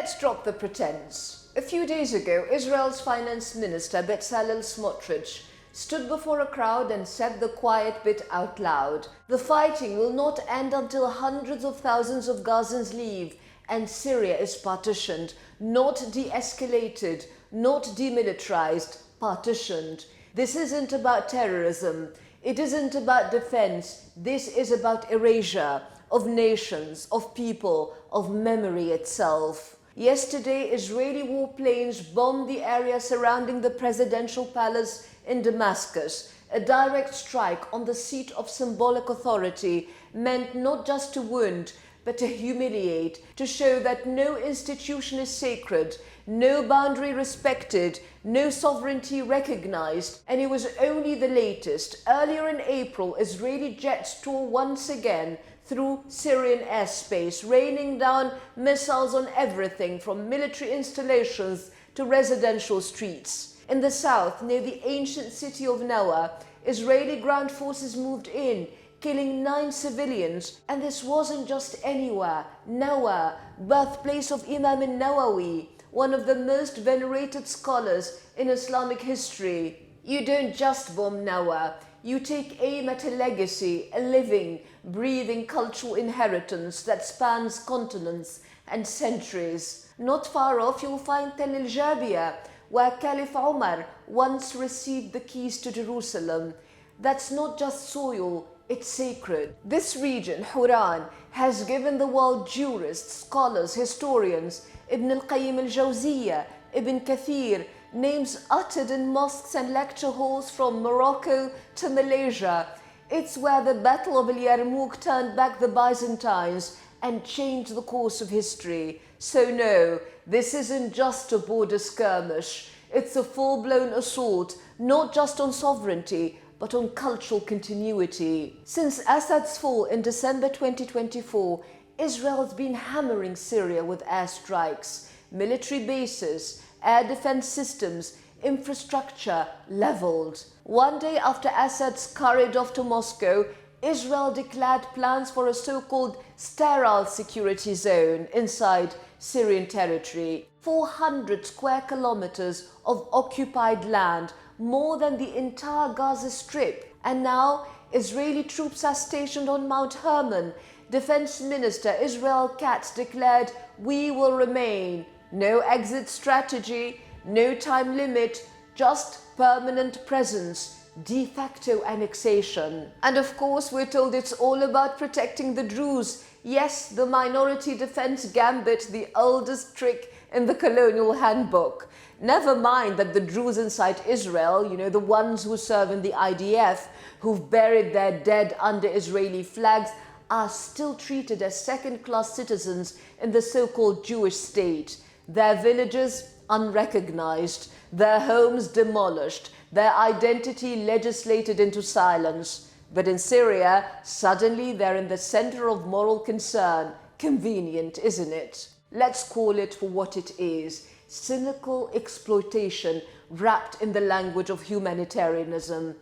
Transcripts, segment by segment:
Let's drop the pretense. A few days ago, Israel's finance minister Bezalel Smotrich stood before a crowd and said the quiet bit out loud. The fighting will not end until hundreds of thousands of Gazans leave and Syria is partitioned, not de-escalated, not demilitarized, partitioned. This isn't about terrorism. It isn't about defense. This is about erasure of nations, of people, of memory itself. Yesterday, Israeli warplanes bombed the area surrounding the presidential palace in Damascus. A direct strike on the seat of symbolic authority meant not just to wound, but to humiliate, to show that no institution is sacred, no boundary respected, no sovereignty recognized, and it was only the latest. Earlier in April, Israeli jets tore once again through Syrian airspace, raining down missiles on everything from military installations to residential streets. In the south, near the ancient city of Nawa, Israeli ground forces moved in, killing 9 civilians. And this wasn't just anywhere. Nawa, birthplace of Imam al-Nawawi, one of the most venerated scholars in Islamic history. You don't just bomb Nawa. You take aim at a legacy, a living, breathing cultural inheritance that spans continents and centuries. Not far off, you'll find Tel el-Jabia, where Caliph Umar once received the keys to Jerusalem. That's not just soil, it's sacred. This region, Huran, has given the world jurists, scholars, historians, Ibn al-Qayyim al-Jawziyya, Ibn Kathir, names uttered in mosques and lecture halls from Morocco to Malaysia. It's where the Battle of Yarmouk turned back the Byzantines and changed the course of history. So no, this isn't just a border skirmish. It's a full-blown assault, not just on sovereignty, but on cultural continuity. Since Assad's fall in December 2024, Israel's been hammering Syria with airstrikes, military bases, air defense systems, infrastructure leveled. One day after Assad scurried off to Moscow, Israel declared plans for a so-called sterile security zone inside Syrian territory. 400 square kilometers of occupied land, more than the entire Gaza Strip. And now Israeli troops are stationed on Mount Hermon. Defense Minister Israel Katz declared, "We will remain." No exit strategy, no time limit, just permanent presence, de facto annexation. And of course, we're told it's all about protecting the Druze. Yes, the minority defense gambit, the oldest trick in the colonial handbook. Never mind that the Druze inside Israel, the ones who serve in the IDF, who've buried their dead under Israeli flags, are still treated as second-class citizens in the so-called Jewish state. Their villages unrecognized, their homes demolished, their identity legislated into silence. But in Syria, suddenly they're in the center of moral concern. Convenient, isn't it? Let's call it for what it is. Cynical exploitation wrapped in the language of humanitarianism.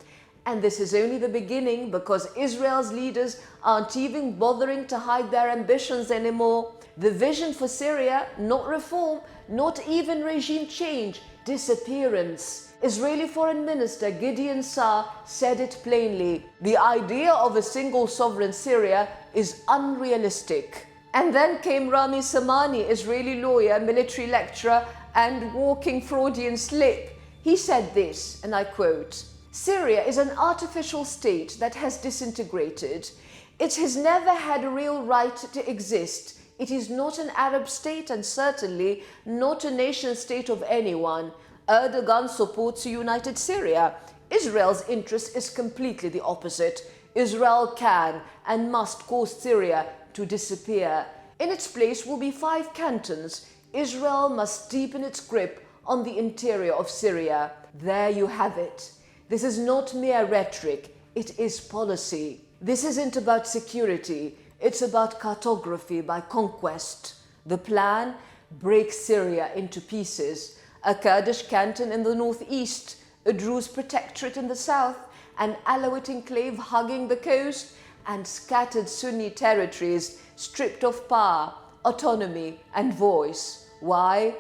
And this is only the beginning, because Israel's leaders aren't even bothering to hide their ambitions anymore. The vision for Syria, not reform, not even regime change, disappearance. Israeli Foreign Minister Gideon Saar said it plainly. The idea of a single sovereign Syria is unrealistic. And then came Rami Samani, Israeli lawyer, military lecturer, and walking Freudian slip. He said this, and I quote, "Syria is an artificial state that has disintegrated. It has never had a real right to exist. It is not an Arab state and certainly not a nation state of anyone. Erdogan supports a united Syria. Israel's interest is completely the opposite. Israel can and must cause Syria to disappear. In its place will be 5 cantons. Israel must deepen its grip on the interior of Syria." There you have it. This is not mere rhetoric, it is policy. This isn't about security, it's about cartography by conquest. The plan: break Syria into pieces. A Kurdish canton in the northeast, a Druze protectorate in the south, an Alawite enclave hugging the coast, and scattered Sunni territories stripped of power, autonomy, and voice. Why?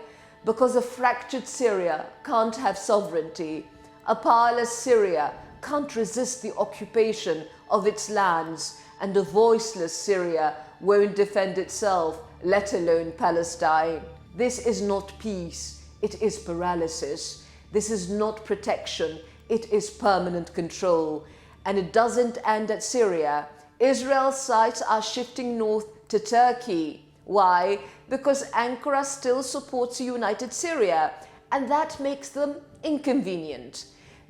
Because a fractured Syria can't have sovereignty. A powerless Syria can't resist the occupation of its lands, and a voiceless Syria won't defend itself, let alone Palestine. This is not peace, it is paralysis. This is not protection, it is permanent control. And it doesn't end at Syria. Israel's sights are shifting north to Turkey. Why? Because Ankara still supports a united Syria, and that makes them inconvenient.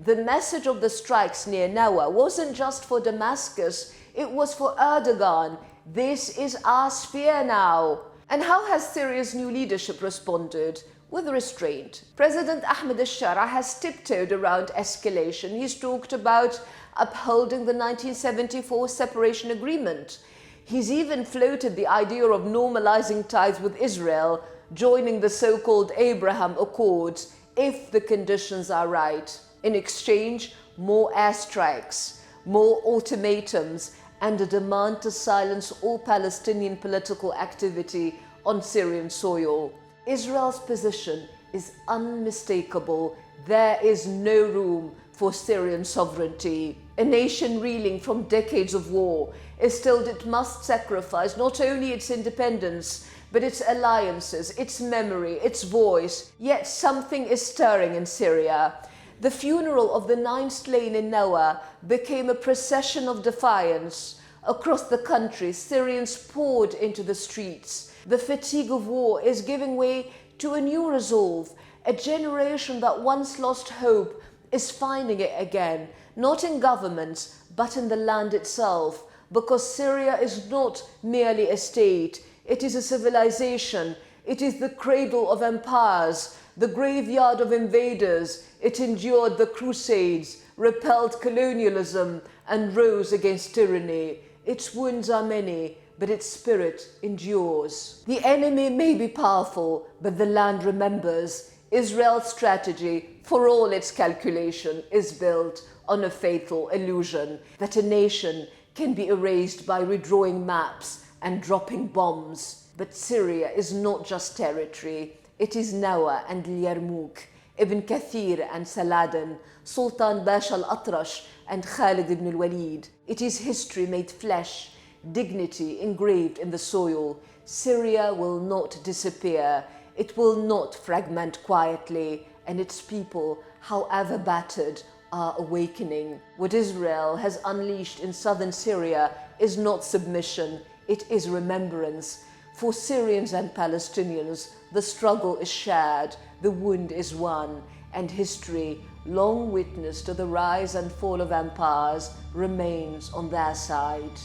The message of the strikes near Nawa wasn't just for Damascus, it was for Erdogan. This is our sphere now. And how has Syria's new leadership responded? With restraint. President Ahmed al-Shara has tiptoed around escalation. He's talked about upholding the 1974 separation agreement. He's even floated the idea of normalizing ties with Israel, joining the so-called Abraham Accords, if the conditions are right. In exchange, more airstrikes, more ultimatums, and a demand to silence all Palestinian political activity on Syrian soil. Israel's position is unmistakable. There is no room for Syrian sovereignty. A nation reeling from decades of war is told it must sacrifice not only its independence, but its alliances, its memory, its voice. Yet something is stirring in Syria. The funeral of the 9 slain in Nawa became a procession of defiance. Across the country, Syrians poured into the streets. The fatigue of war is giving way to a new resolve. A generation that once lost hope is finding it again, not in governments, but in the land itself. Because Syria is not merely a state, it is a civilization. It is the cradle of empires, the graveyard of invaders. It endured the Crusades, repelled colonialism, and rose against tyranny. Its wounds are many, but its spirit endures. The enemy may be powerful, but the land remembers. Israel's strategy, for all its calculation, is built on a fatal illusion that a nation can be erased by redrawing maps and dropping bombs. But Syria is not just territory. It is Nawa and Yarmouk, Ibn Kathir and Saladin, Sultan Basha al-Atrash and Khalid ibn al-Walid. It is history made flesh, dignity engraved in the soil. Syria will not disappear. It will not fragment quietly, and its people, however battered, are awakening. What Israel has unleashed in southern Syria is not submission, it is remembrance. For Syrians and Palestinians, the struggle is shared, the wound is won, and history, long witness to the rise and fall of empires, remains on their side.